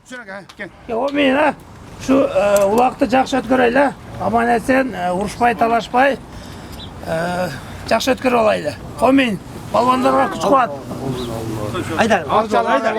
О мен şu uloqni жақсы өткөрөйлү. Аман эсен, урушпай, талашпай, жақсы өткөрүп алайлы. Комин, балбандарга күч кубат. Айдар, айдар.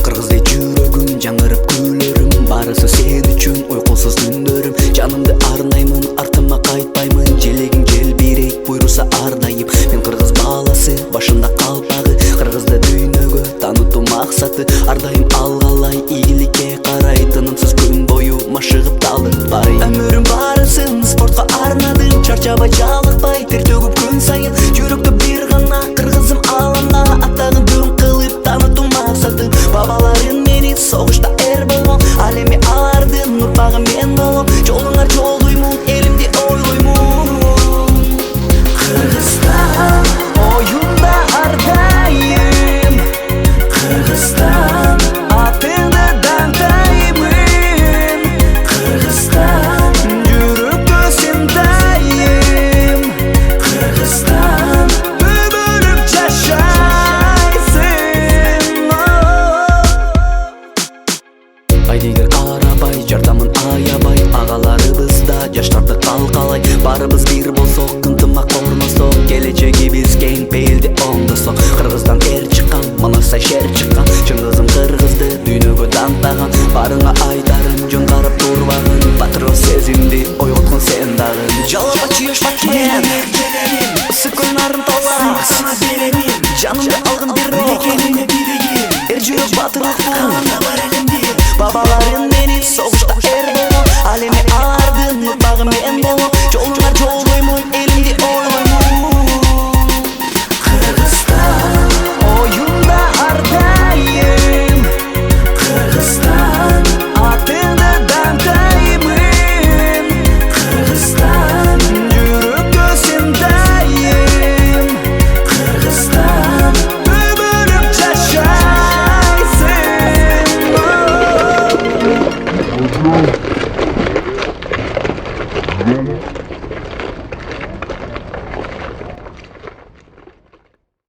Кыргыздай жүрөгүм, жаңырып күйлөрүм, барысы сен үчүн уйкусуз түндөрүм. Жанымды арнаймын, артыма кайтпаймын, желегиң желбирейт, буйруса ардайым. Мен кыргыз баласы, башында калпагы, кыргызды дүйнөгө таанытуу максаты. Ардайым алгалай, ийгиликке карай, тынымсыз күн бою машыгып талыкпай. Өмүрүм барысын спортко арнадым, чарчабай, жалыкпай, тер төгүп күн сайын. Жүрөктө бир гана кыргызым аламда, атагын дүң кылып таанытуу максаты. Бабаларым мени согушта эр болгон, ал эми алардын урпагы мен болом. Жолуңар жолдоймун, элимди ойлоймун. Кыргызстан оюнда ардайым, Кыргызстан атыңды даңдаймын. Кыргызстан жүрөктө сен дайым, Кыргызстан өмүрүм жашайсың. Айдегер арабай, жардамын аябай, агаларыбыз да жаштарды калкалай. Барыбыз бир болсок, ынтымак орносок, келечегибиз кең, пейилди оңдосок. Кыргыздан эр чыккан, мына сай шер чыккан.